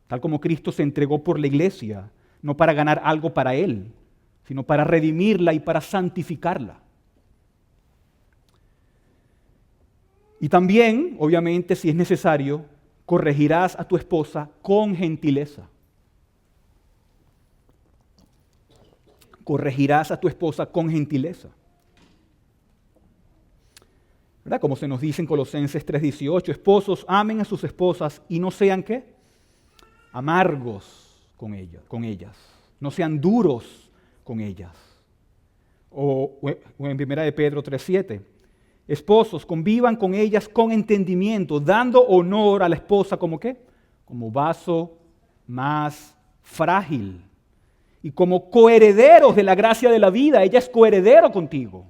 Tal como Cristo se entregó por la iglesia, no para ganar algo para Él, sino para redimirla y para santificarla. Y también, obviamente, si es necesario, corregirás a tu esposa con gentileza. Corregirás a tu esposa con gentileza. ¿Verdad? Como se nos dice en Colosenses 3:18, esposos, amen a sus esposas y no sean, ¿qué? Amargos con ellas. No sean duros con ellas. O en 1 de Pedro 3:7, esposos, convivan con ellas con entendimiento, dando honor a la esposa como ¿qué? Como vaso más frágil y como coherederos de la gracia de la vida. Ella es coheredero contigo.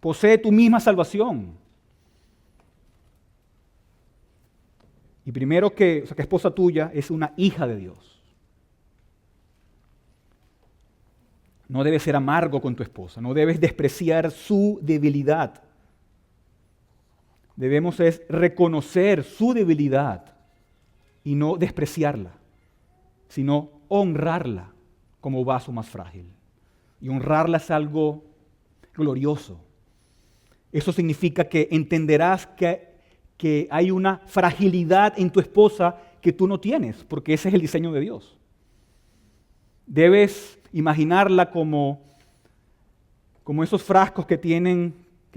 Posee tu misma salvación. Y primero que esposa tuya es una hija de Dios. No debes ser amargo con tu esposa, no debes despreciar su debilidad. Debemos reconocer su debilidad y no despreciarla, sino honrarla como vaso más frágil. Y honrarla es algo glorioso. Eso significa que entenderás que hay una fragilidad en tu esposa que tú no tienes, porque ese es el diseño de Dios. Debes imaginarla como esos frascos que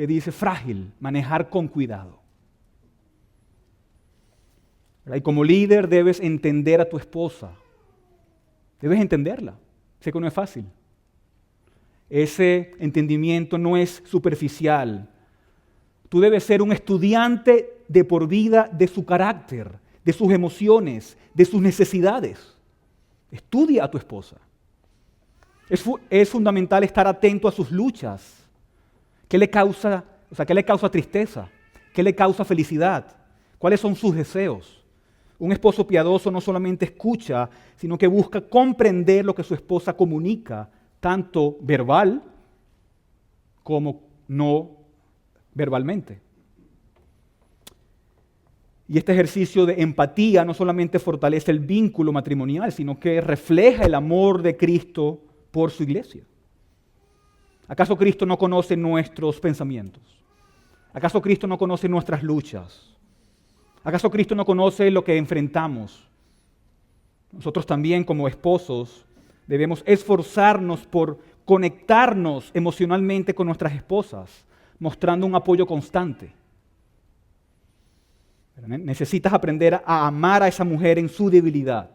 dice frágil, manejar con cuidado. Y como líder debes entender a tu esposa. Debes entenderla. Sé que no es fácil. Ese entendimiento no es superficial. Tú debes ser un estudiante de por vida de su carácter, de sus emociones, de sus necesidades. Estudia a tu esposa. Es fundamental estar atento a sus luchas. ¿Qué le causa tristeza? ¿Qué le causa felicidad? ¿Cuáles son sus deseos? Un esposo piadoso no solamente escucha, sino que busca comprender lo que su esposa comunica, tanto verbal como no verbalmente. Y este ejercicio de empatía no solamente fortalece el vínculo matrimonial, sino que refleja el amor de Cristo por su iglesia. ¿Acaso Cristo no conoce nuestros pensamientos? ¿Acaso Cristo no conoce nuestras luchas? ¿Acaso Cristo no conoce lo que enfrentamos? Nosotros también como esposos debemos esforzarnos por conectarnos emocionalmente con nuestras esposas, mostrando un apoyo constante. Necesitas aprender a amar a esa mujer en su debilidad.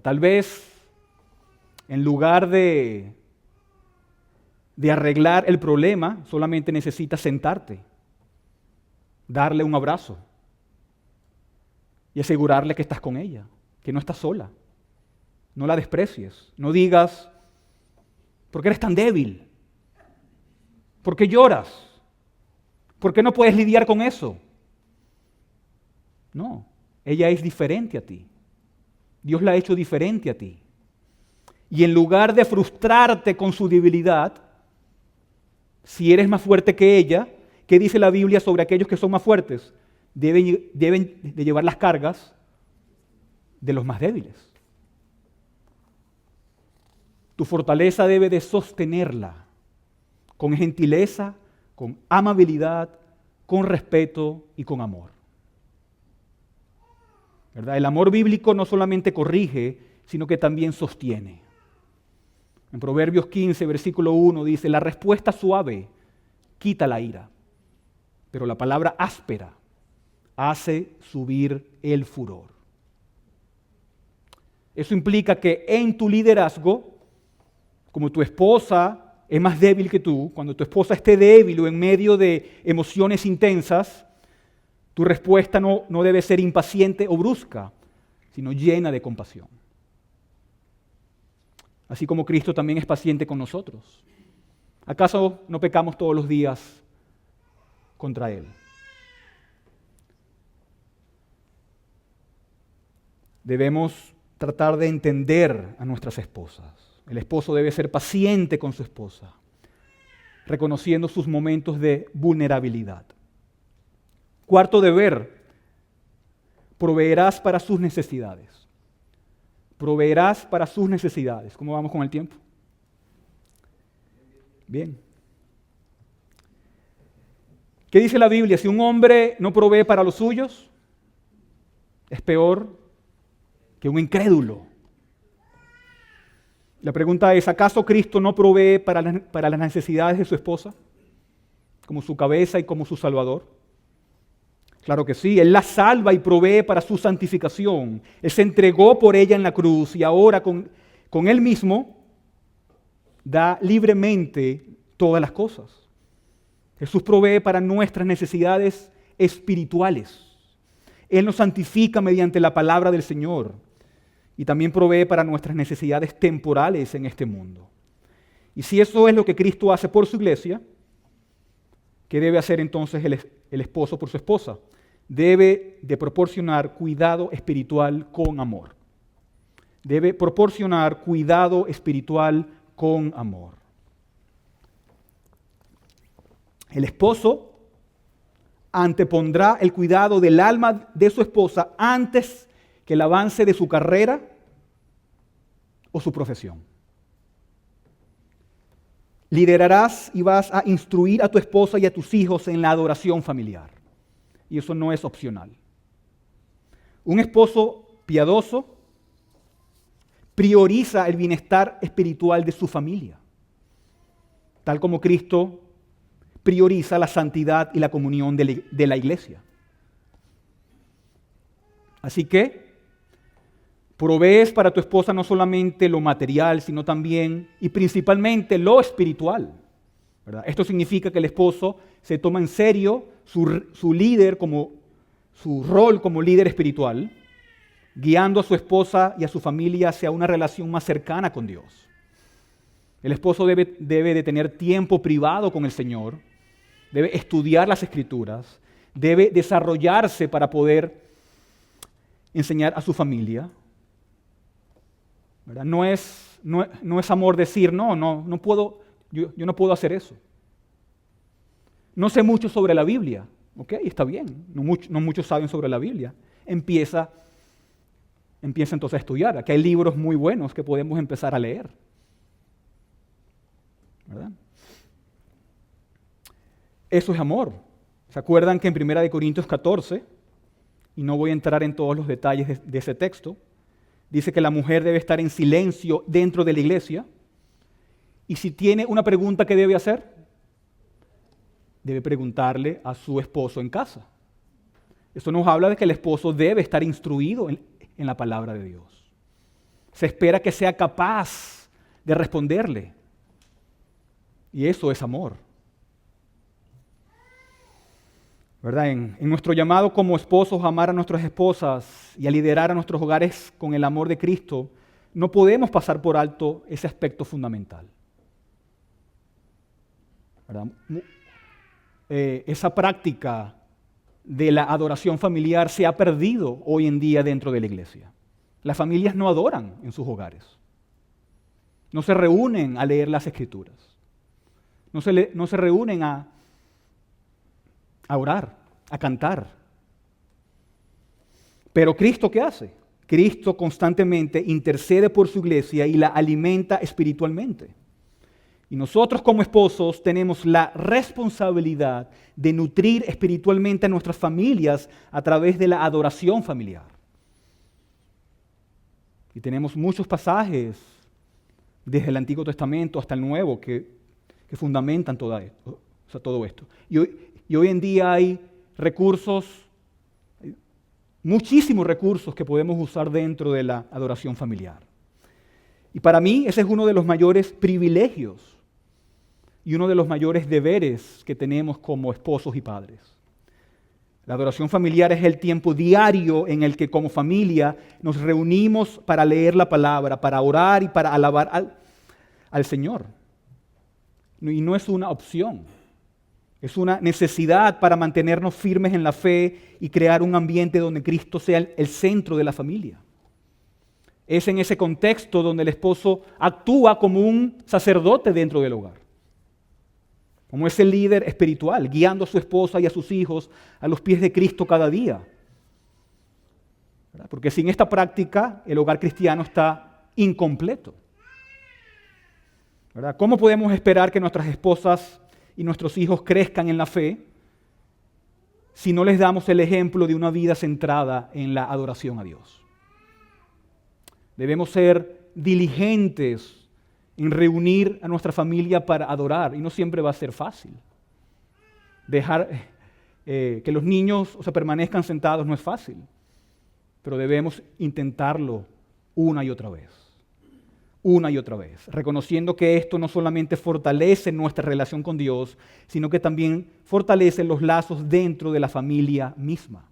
Tal vez, en lugar de arreglar el problema, solamente necesitas sentarte, darle un abrazo y asegurarle que estás con ella, que no estás sola. No la desprecies. No digas, ¿por qué eres tan débil? ¿Por qué lloras? ¿Por qué no puedes lidiar con eso? No, ella es diferente a ti. Dios la ha hecho diferente a ti. Y en lugar de frustrarte con su debilidad, si eres más fuerte que ella, ¿qué dice la Biblia sobre aquellos que son más fuertes? Deben de llevar las cargas de los más débiles. Tu fortaleza debe de sostenerla con gentileza, con amabilidad, con respeto y con amor. ¿Verdad? El amor bíblico no solamente corrige, sino que también sostiene. En Proverbios 15, versículo 1 dice, la respuesta suave quita la ira, pero la palabra áspera hace subir el furor. Eso implica que en tu liderazgo, como tu esposa es más débil que tú, cuando tu esposa esté débil o en medio de emociones intensas, tu respuesta no debe ser impaciente o brusca, sino llena de compasión. Así como Cristo también es paciente con nosotros. ¿Acaso no pecamos todos los días contra Él? Debemos tratar de entender a nuestras esposas. El esposo debe ser paciente con su esposa, reconociendo sus momentos de vulnerabilidad. Cuarto deber, proveerás para sus necesidades. Proveerás para sus necesidades. ¿Cómo vamos con el tiempo? Bien. ¿Qué dice la Biblia? Si un hombre no provee para los suyos, es peor que un incrédulo. La pregunta es, ¿acaso Cristo no provee para las necesidades de su esposa? Como su cabeza y como su Salvador. Claro que sí, Él la salva y provee para su santificación. Él se entregó por ella en la cruz y ahora con Él mismo da libremente todas las cosas. Jesús provee para nuestras necesidades espirituales. Él nos santifica mediante la palabra del Señor y también provee para nuestras necesidades temporales en este mundo. Y si eso es lo que Cristo hace por su iglesia, ¿qué debe hacer entonces el esposo por su esposa? Debe de proporcionar cuidado espiritual con amor. Debe proporcionar cuidado espiritual con amor. El esposo antepondrá el cuidado del alma de su esposa antes que el avance de su carrera o su profesión. Liderarás y vas a instruir a tu esposa y a tus hijos en la adoración familiar. Y eso no es opcional. Un esposo piadoso prioriza el bienestar espiritual de su familia, tal como Cristo prioriza la santidad y la comunión de la iglesia. Así que provees para tu esposa no solamente lo material, sino también y principalmente lo espiritual, ¿verdad? Esto significa que el esposo se toma en serio su líder su rol como líder espiritual, guiando a su esposa y a su familia hacia una relación más cercana con Dios. El esposo debe de tener tiempo privado con el Señor, debe estudiar las Escrituras, debe desarrollarse para poder enseñar a su familia. ¿Verdad? No es amor decir, no puedo, yo no puedo hacer eso. No sé mucho sobre la Biblia. Ok, está bien, no muchos saben sobre la Biblia. Empieza entonces a estudiar. Aquí hay libros muy buenos que podemos empezar a leer. ¿Verdad? Eso es amor. ¿Se acuerdan que en 1 Corintios 14, y no voy a entrar en todos los detalles de ese texto, dice que la mujer debe estar en silencio dentro de la iglesia Y si tiene una pregunta que debe hacer, debe preguntarle a su esposo en casa. Eso nos habla de que el esposo debe estar instruido en la palabra de Dios. Se espera que sea capaz de responderle. Y eso es amor. ¿Verdad? En nuestro llamado como esposos a amar a nuestras esposas y a liderar a nuestros hogares con el amor de Cristo, no podemos pasar por alto ese aspecto fundamental. ¿Verdad? Esa práctica de la adoración familiar se ha perdido hoy en día dentro de la iglesia. Las familias no adoran en sus hogares. No se reúnen a leer las Escrituras. No se reúnen a orar, a cantar. Pero Cristo, ¿qué hace? Cristo constantemente intercede por su iglesia y la alimenta espiritualmente. Y nosotros como esposos tenemos la responsabilidad de nutrir espiritualmente a nuestras familias a través de la adoración familiar. Y tenemos muchos pasajes desde el Antiguo Testamento hasta el Nuevo que fundamentan todo esto. Y hoy en día hay recursos, muchísimos recursos que podemos usar dentro de la adoración familiar. Y para mí ese es uno de los mayores privilegios y uno de los mayores deberes que tenemos como esposos y padres. La adoración familiar es el tiempo diario en el que como familia nos reunimos para leer la palabra, para orar y para alabar al Señor. Y no es una opción, es una necesidad para mantenernos firmes en la fe y crear un ambiente donde Cristo sea el centro de la familia. Es en ese contexto donde el esposo actúa como un sacerdote dentro del hogar, como ese líder espiritual, guiando a su esposa y a sus hijos a los pies de Cristo cada día. ¿Verdad? Porque sin esta práctica el hogar cristiano está incompleto. ¿Verdad? ¿Cómo podemos esperar que nuestras esposas y nuestros hijos crezcan en la fe si no les damos el ejemplo de una vida centrada en la adoración a Dios? Debemos ser diligentes en reunir a nuestra familia para adorar, y no siempre va a ser fácil. Dejar que los niños permanezcan sentados no es fácil, pero debemos intentarlo una y otra vez, reconociendo que esto no solamente fortalece nuestra relación con Dios, sino que también fortalece los lazos dentro de la familia misma.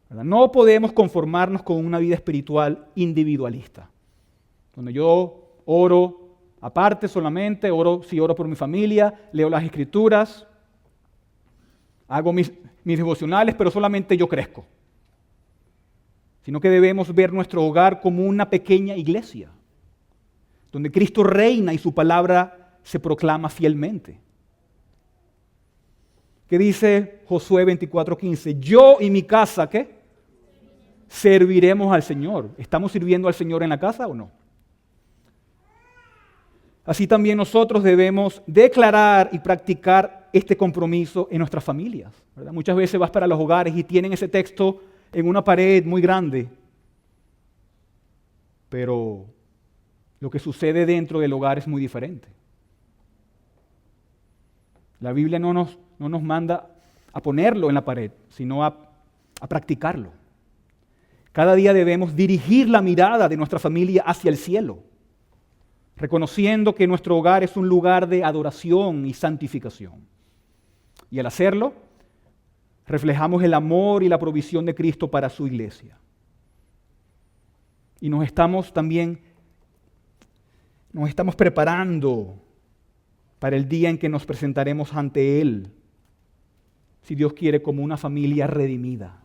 ¿Verdad? No podemos conformarnos con una vida espiritual individualista, donde yo oro aparte solamente, oro por mi familia, leo las Escrituras, hago mis devocionales, pero solamente yo crezco. Sino que debemos ver nuestro hogar como una pequeña iglesia, donde Cristo reina y su palabra se proclama fielmente. ¿Qué dice Josué 24:15? Yo y mi casa, ¿qué? Serviremos al Señor. ¿Estamos sirviendo al Señor en la casa o no? Así también nosotros debemos declarar y practicar este compromiso en nuestras familias, ¿verdad? Muchas veces vas para los hogares y tienen ese texto en una pared muy grande, pero lo que sucede dentro del hogar es muy diferente. La Biblia no nos manda a ponerlo en la pared, sino a practicarlo. Cada día debemos dirigir la mirada de nuestra familia hacia el cielo, reconociendo que nuestro hogar es un lugar de adoración y santificación. Y al hacerlo, reflejamos el amor y la provisión de Cristo para su iglesia. Y nos estamos preparando para el día en que nos presentaremos ante Él, si Dios quiere, como una familia redimida.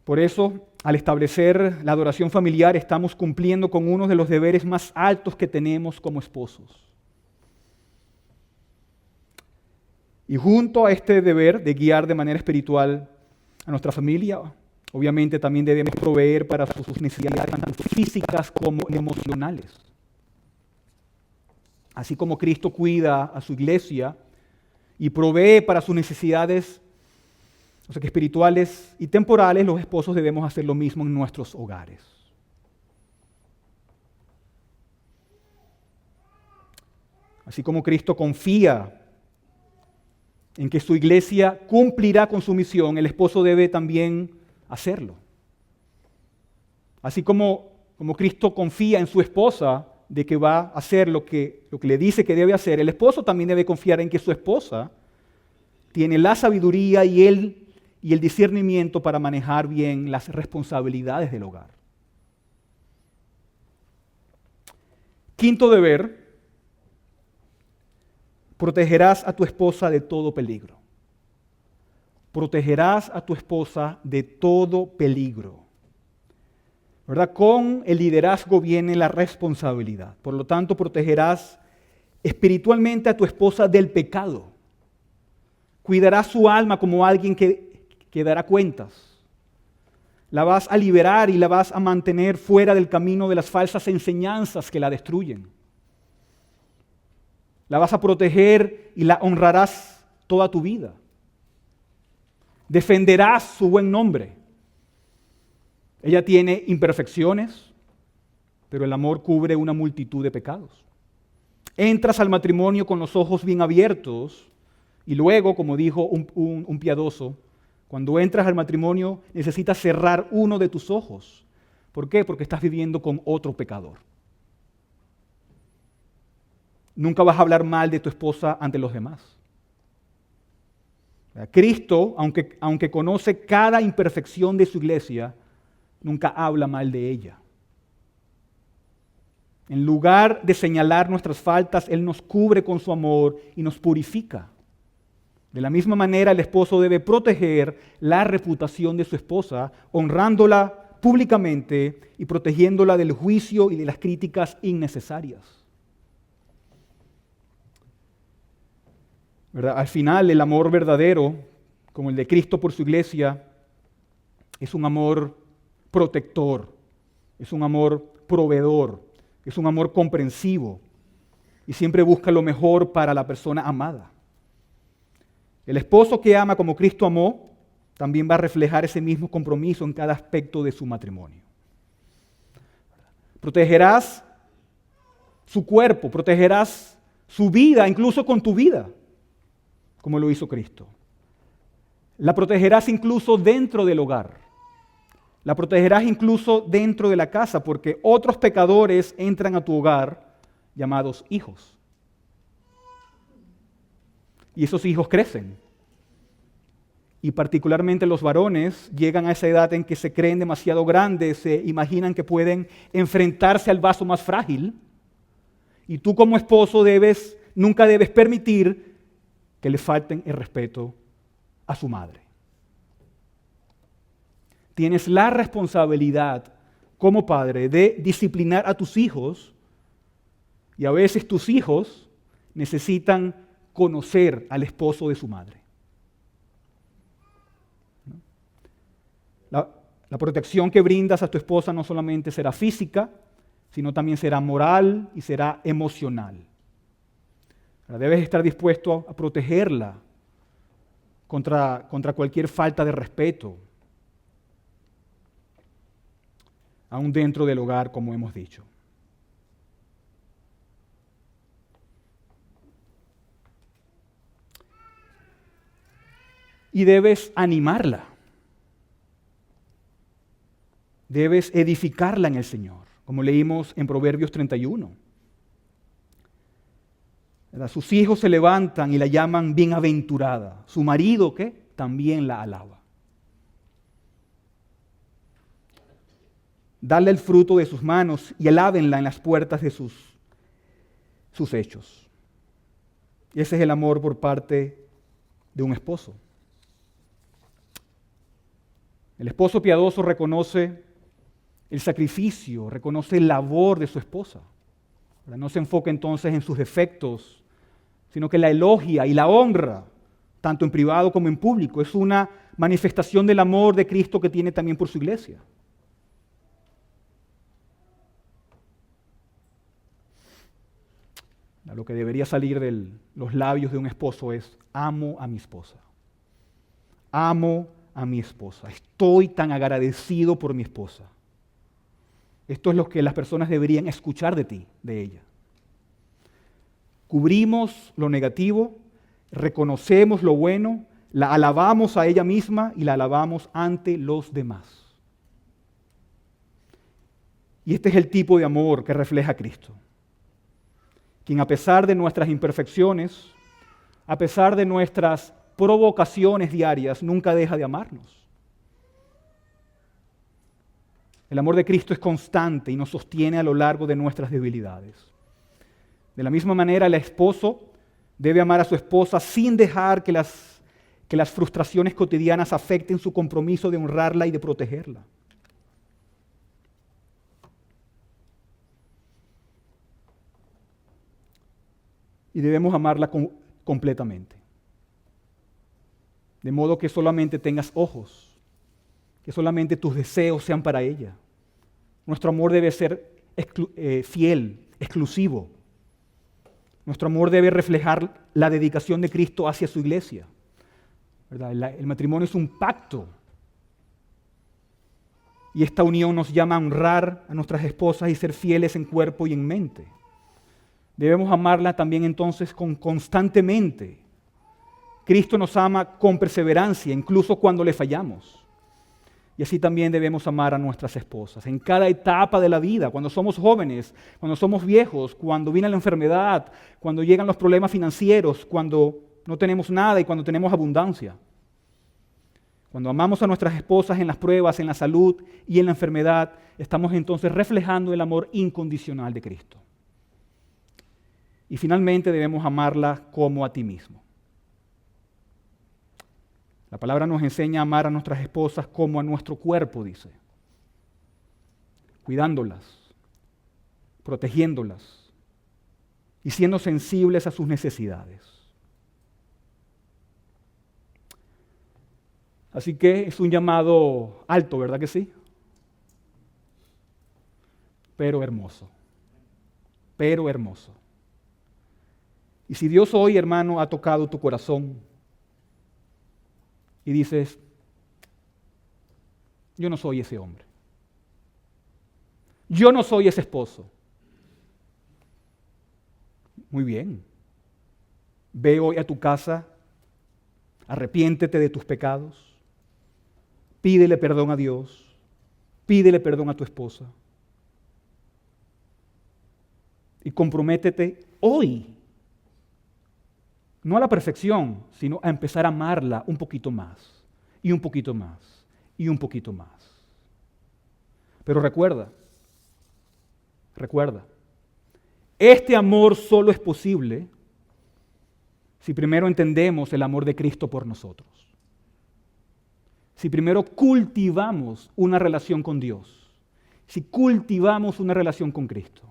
Por eso, al establecer la adoración familiar, estamos cumpliendo con uno de los deberes más altos que tenemos como esposos. Y junto a este deber de guiar de manera espiritual a nuestra familia, obviamente también debemos proveer para sus necesidades tanto físicas como emocionales. Así como Cristo cuida a su iglesia y provee para sus necesidades que espirituales y temporales, los esposos debemos hacer lo mismo en nuestros hogares. Así como Cristo confía en que su iglesia cumplirá con su misión, el esposo debe también hacerlo. Así como Cristo confía en su esposa de que va a hacer lo que le dice que debe hacer, el esposo también debe confiar en que su esposa tiene la sabiduría y el discernimiento para manejar bien las responsabilidades del hogar. Quinto deber: protegerás a tu esposa de todo peligro. Protegerás a tu esposa de todo peligro. ¿Verdad? Con el liderazgo viene la responsabilidad. Por lo tanto, protegerás espiritualmente a tu esposa del pecado. Cuidarás su alma como alguien que dará cuentas. La vas a liberar y la vas a mantener fuera del camino de las falsas enseñanzas que la destruyen. La vas a proteger y la honrarás toda tu vida. Defenderás su buen nombre. Ella tiene imperfecciones, pero el amor cubre una multitud de pecados. Entras al matrimonio con los ojos bien abiertos y luego, como dijo un piadoso, cuando entras al matrimonio necesitas cerrar uno de tus ojos. ¿Por qué? Porque estás viviendo con otro pecador. Nunca vas a hablar mal de tu esposa ante los demás. Cristo, aunque conoce cada imperfección de su iglesia, nunca habla mal de ella. En lugar de señalar nuestras faltas, Él nos cubre con su amor y nos purifica. De la misma manera, el esposo debe proteger la reputación de su esposa, honrándola públicamente y protegiéndola del juicio y de las críticas innecesarias. ¿Verdad? Al final, el amor verdadero, como el de Cristo por su iglesia, es un amor protector, es un amor proveedor, es un amor comprensivo y siempre busca lo mejor para la persona amada. El esposo que ama como Cristo amó también va a reflejar ese mismo compromiso en cada aspecto de su matrimonio. Protegerás su cuerpo, protegerás su vida, incluso con tu vida, como lo hizo Cristo. La protegerás incluso dentro del hogar. La protegerás incluso dentro de la casa, porque otros pecadores entran a tu hogar llamados hijos. Y esos hijos crecen. Y particularmente los varones llegan a esa edad en que se creen demasiado grandes, se imaginan que pueden enfrentarse al vaso más frágil. Y tú como esposo nunca debes permitir que le falten el respeto a su madre. Tienes la responsabilidad como padre de disciplinar a tus hijos y a veces tus hijos necesitan conocer al esposo de su madre. La protección que brindas a tu esposa no solamente será física, sino también será moral y será emocional. Debes estar dispuesto a protegerla contra cualquier falta de respeto, aún dentro del hogar, como hemos dicho. Y debes animarla. Debes edificarla en el Señor, como leímos en Proverbios 31. Sus hijos se levantan y la llaman bienaventurada. Su marido, ¿qué? También la alaba. Dale el fruto de sus manos y alábenla en las puertas de sus hechos. Y ese es el amor por parte de un esposo. El esposo piadoso reconoce el sacrificio, reconoce el labor de su esposa. No se enfoca entonces en sus defectos, sino que la elogia y la honra, tanto en privado como en público. Es una manifestación del amor de Cristo que tiene también por su iglesia. Lo que debería salir de los labios de un esposo es: amo a mi esposa. Amo a mi esposa. Estoy tan agradecido por mi esposa. Esto es lo que las personas deberían escuchar de ti, de ella. Descubrimos lo negativo, reconocemos lo bueno, la alabamos a ella misma y la alabamos ante los demás. Y este es el tipo de amor que refleja a Cristo, quien a pesar de nuestras imperfecciones, a pesar de nuestras provocaciones diarias, nunca deja de amarnos. El amor de Cristo es constante y nos sostiene a lo largo de nuestras debilidades. De la misma manera, el esposo debe amar a su esposa sin dejar que las frustraciones cotidianas afecten su compromiso de honrarla y de protegerla. Y debemos amarla completamente. De modo que solamente tengas ojos, que solamente tus deseos sean para ella. Nuestro amor debe ser fiel, exclusivo. Nuestro amor debe reflejar la dedicación de Cristo hacia su iglesia, ¿verdad? El matrimonio es un pacto. Y esta unión nos llama a honrar a nuestras esposas y ser fieles en cuerpo y en mente. Debemos amarla también entonces constantemente. Cristo nos ama con perseverancia, incluso cuando le fallamos. Y así también debemos amar a nuestras esposas. En cada etapa de la vida, cuando somos jóvenes, cuando somos viejos, cuando viene la enfermedad, cuando llegan los problemas financieros, cuando no tenemos nada y cuando tenemos abundancia. Cuando amamos a nuestras esposas en las pruebas, en la salud y en la enfermedad, estamos entonces reflejando el amor incondicional de Cristo. Y finalmente debemos amarla como a ti mismo. La palabra nos enseña a amar a nuestras esposas como a nuestro cuerpo, dice. Cuidándolas, protegiéndolas y siendo sensibles a sus necesidades. Así que es un llamado alto, ¿verdad que sí? Pero hermoso. Pero hermoso. Y si Dios hoy, hermano, ha tocado tu corazón y dices, yo no soy ese hombre, yo no soy ese esposo. Muy bien, ve hoy a tu casa, arrepiéntete de tus pecados, pídele perdón a Dios, pídele perdón a tu esposa y comprométete hoy. No a la perfección, sino a empezar a amarla un poquito más, y un poquito más, y un poquito más. Pero recuerda, este amor solo es posible si primero entendemos el amor de Cristo por nosotros. Si primero cultivamos una relación con Dios, si cultivamos una relación con Cristo.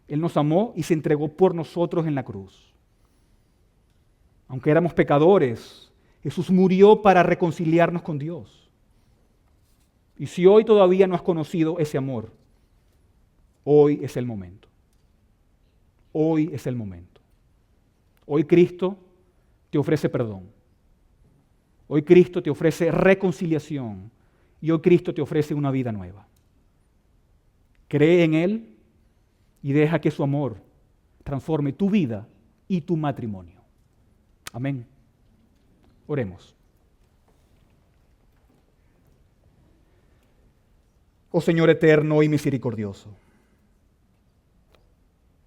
Él nos amó y se entregó por nosotros en la cruz. Aunque éramos pecadores, Jesús murió para reconciliarnos con Dios. Y si hoy todavía no has conocido ese amor, hoy es el momento. Hoy es el momento. Hoy Cristo te ofrece perdón. Hoy Cristo te ofrece reconciliación. Y hoy Cristo te ofrece una vida nueva. Cree en Él y deja que su amor transforme tu vida y tu matrimonio. Amén. Oremos. Oh Señor eterno y misericordioso,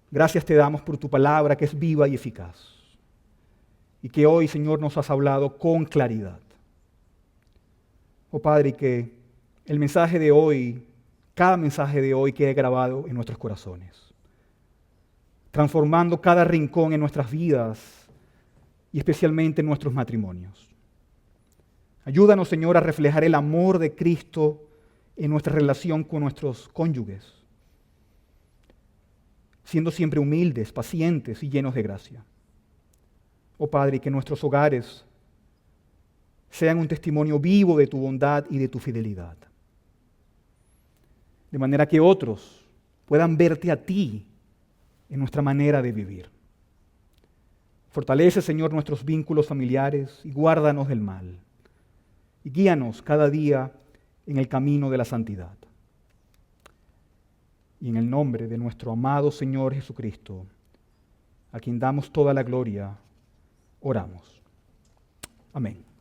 gracias te damos por tu palabra que es viva y eficaz y que hoy, Señor, nos has hablado con claridad. Oh Padre, que el mensaje de hoy, cada mensaje de hoy quede grabado en nuestros corazones, transformando cada rincón en nuestras vidas y especialmente en nuestros matrimonios. Ayúdanos, Señor, a reflejar el amor de Cristo en nuestra relación con nuestros cónyuges, siendo siempre humildes, pacientes y llenos de gracia. Oh Padre, que nuestros hogares sean un testimonio vivo de tu bondad y de tu fidelidad, de manera que otros puedan verte a ti en nuestra manera de vivir. Fortalece, Señor, nuestros vínculos familiares y guárdanos del mal. Y guíanos cada día en el camino de la santidad. Y en el nombre de nuestro amado Señor Jesucristo. a quien damos toda la gloria, oramos. Amén.